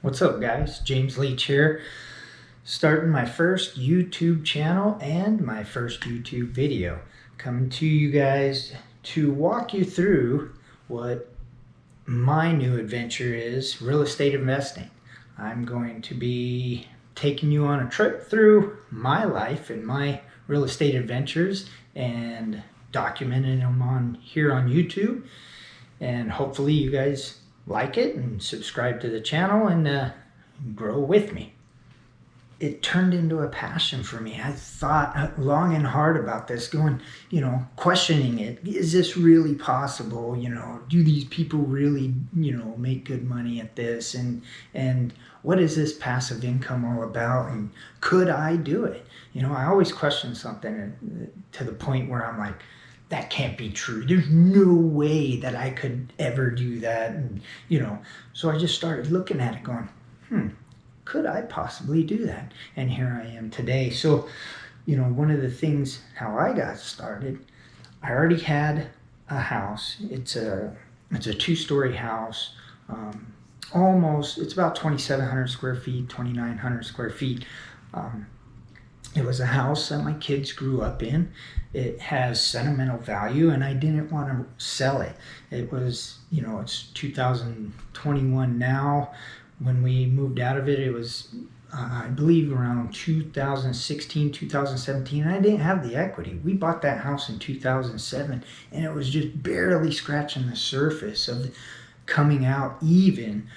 What's up, guys? James Leach here, starting my first YouTube channel and my first YouTube video. Coming to you guys to walk you through what my new adventure is, real estate investing. I'm going to be taking you on a trip through my life and my real estate adventures and documenting them on here on YouTube. And hopefully you guys like it and subscribe to the channel and grow with me. It turned into a passion for me. I thought long and hard about this, going, questioning it. Is this really possible? Do these people really, make good money at this? And what is this passive income all about? And could I do it? I always question something to the point where I'm like, that can't be true. There's no way that I could ever do that. And, so I just started looking at it going, could I possibly do that? And here I am today. So, one of the things how I got started, I already had a house. It's a two-story house. It's about 2,700 square feet, 2,900 square feet. It was a house that my kids grew up in. It has sentimental value, and I didn't want to sell it. It was, it's 2021 now. When we moved out of it, it was, I believe, around 2016, 2017. And I didn't have the equity. We bought that house in 2007, and it was just barely scratching the surface of coming out even,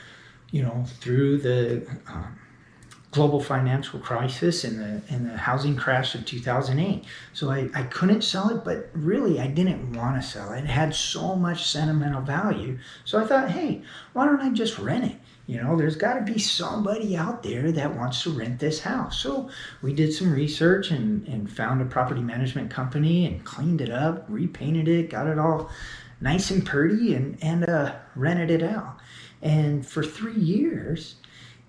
through the global financial crisis and the housing crash of 2008. So I couldn't sell it, but really I didn't want to sell it. It had so much sentimental value. So I thought, hey, why don't I just rent it? There's got to be somebody out there that wants to rent this house. So we did some research and found a property management company and cleaned it up, repainted it, got it all nice and pretty, and rented it out. And for 3 years,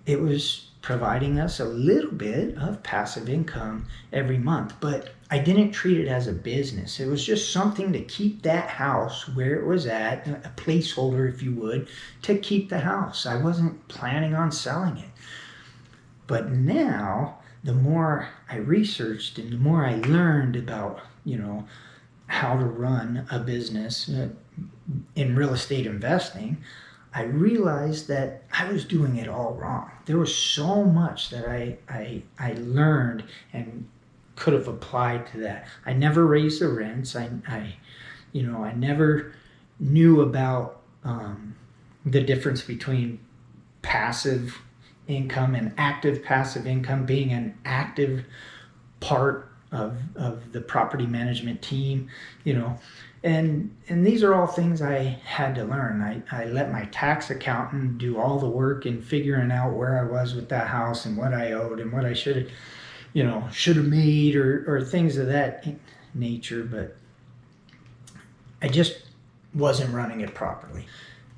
it was providing us a little bit of passive income every month, but I didn't treat it as a business. It was just something to keep that house where it was at, a placeholder, if you would, to keep the house. I wasn't planning on selling it. But now, the more I researched and the more I learned about, how to run a business in real estate investing, I realized that I was doing it all wrong. There was so much that I learned and could have applied to that. I never raised the rents. I never knew about the difference between passive income and active passive income, being an active part of the property management team, and these are all things I had to learn. I let my tax accountant do all the work in figuring out where I was with that house and what I owed and what I should have made or things of that nature, but I just wasn't running it properly.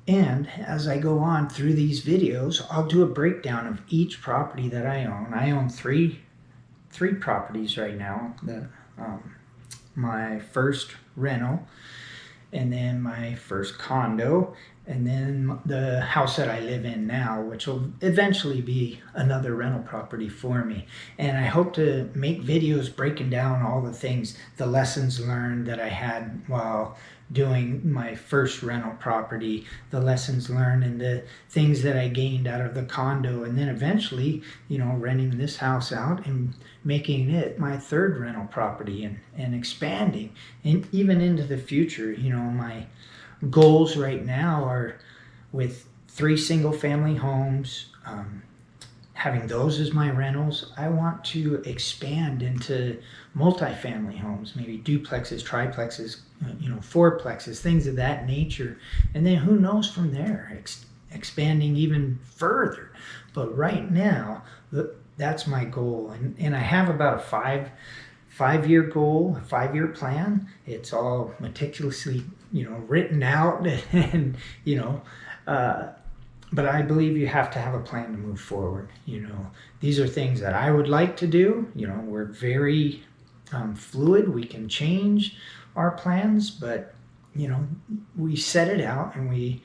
And as I go on through these videos, I'll do a breakdown of each property that I own. I own three properties right now. My first rental, and then my first condo, and then the house that I live in now, which will eventually be another rental property for me. And I hope to make videos breaking down all the things, the lessons learned that I had while doing my first rental property, the lessons learned and the things that I gained out of the condo, and then eventually, renting this house out and making it my third rental property and expanding and even into the future. My goals right now are with 3 single family homes, having those as my rentals. I want to expand into multifamily homes, maybe duplexes, triplexes, fourplexes, things of that nature. And then who knows from there, expanding even further. But right now, that's my goal. And I have about a five-year goal, a 5-year plan. It's all meticulously, written out and, but I believe you have to have a plan to move forward. These are things that I would like to do. We're very fluid. We can change our plans, but we set it out and we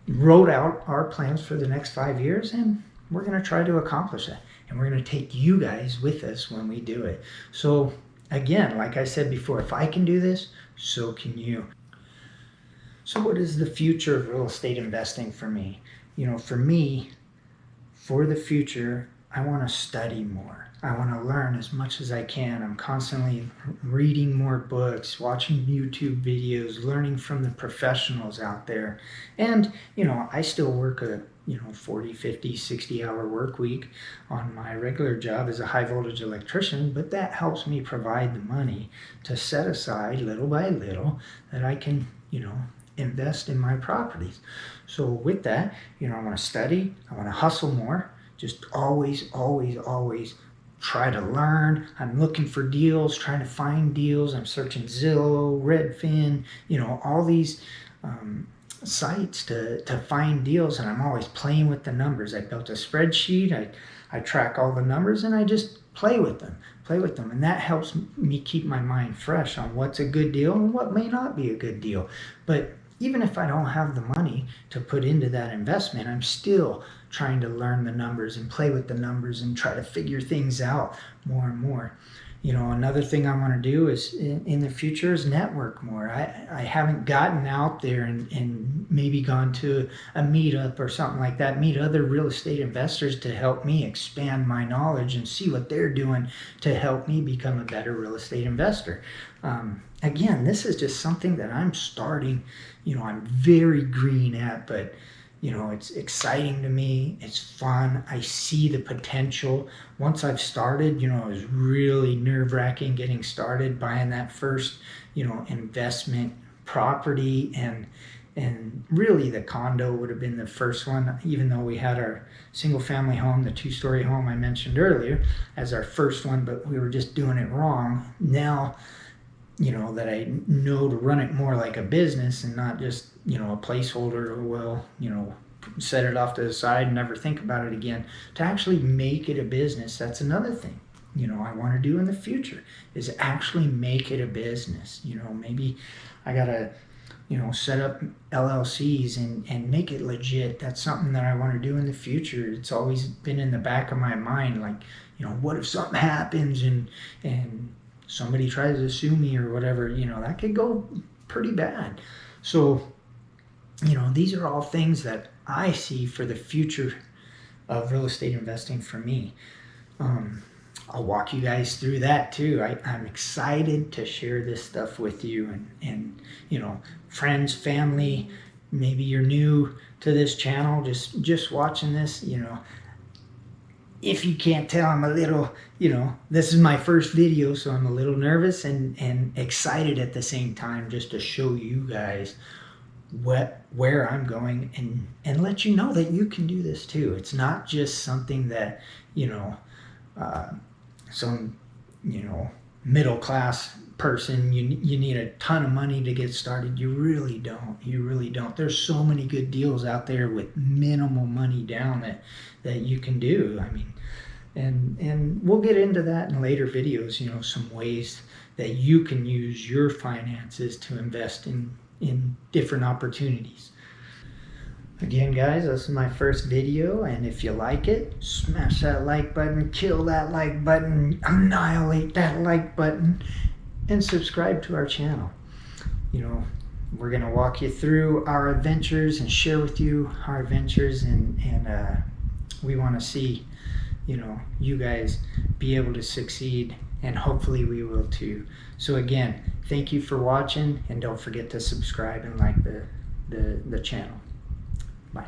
wrote out our plans for the next 5 years, and we're going to try to accomplish that. And we're going to take you guys with us when we do it. So again, like I said before, if I can do this, so can you. So what is the future of real estate investing for me? For me, for the future, I want to study more. I want to learn as much as I can. I'm constantly reading more books, watching YouTube videos, learning from the professionals out there. And, I still work a 40, 50, 60-hour work week on my regular job as a high voltage electrician, but that helps me provide the money to set aside little by little that I can, invest in my properties. So with that, I want to study, I want to hustle more, just always try to learn. I'm looking for deals, trying to find deals. I'm searching Zillow, Redfin, all these sites to find deals, and I'm always playing with the numbers. I built a spreadsheet. I track all the numbers, and I just play with them, and that helps me keep my mind fresh on what's a good deal and what may not be a good deal. But even if I don't have the money to put into that investment, I'm still trying to learn the numbers and play with the numbers and try to figure things out more and more. Another thing I want to do is in the future is network more. I haven't gotten out there and maybe gone to a meetup or something like that, meet other real estate investors to help me expand my knowledge and see what they're doing to help me become a better real estate investor. Again, this is just something that I'm starting, I'm very green at, but it's exciting to me. It's fun. I see the potential. Once I've started, it was really nerve-wracking getting started, buying that first, investment property, and really the condo would have been the first one, even though we had our single-family home, the 2-story home I mentioned earlier, as our first one, but we were just doing it wrong. Now, that I know to run it more like a business and not just, a placeholder, set it off to the side and never think about it again, to actually make it a business. That's another thing, I want to do in the future, is actually make it a business. Maybe I got to, set up LLCs and make it legit. That's something that I want to do in the future. It's always been in the back of my mind, like, what if something happens and somebody tries to sue me or whatever, that could go pretty bad. So, these are all things that I see for the future of real estate investing for me. I'll walk you guys through that too. I'm excited to share this stuff with you and friends, family. Maybe you're new to this channel, just watching this, if you can't tell, I'm a little, this is my first video, so I'm a little nervous and excited at the same time, just to show you guys where I'm going and let you know that you can do this too. It's not just something that, some, middle class person, you need a ton of money to get started. You really don't. There's so many good deals out there with minimal money down that you can do. I mean, and we'll get into that in later videos, some ways that you can use your finances to invest in different opportunities. Again, guys, this is my first video, and if you like it, smash that like button, kill that like button, annihilate that like button, and subscribe to our channel. We're going to walk you through our adventures and share with you our adventures, and we want to see, you guys be able to succeed, and hopefully we will too. So again, thank you for watching, and don't forget to subscribe and like the channel. Bye.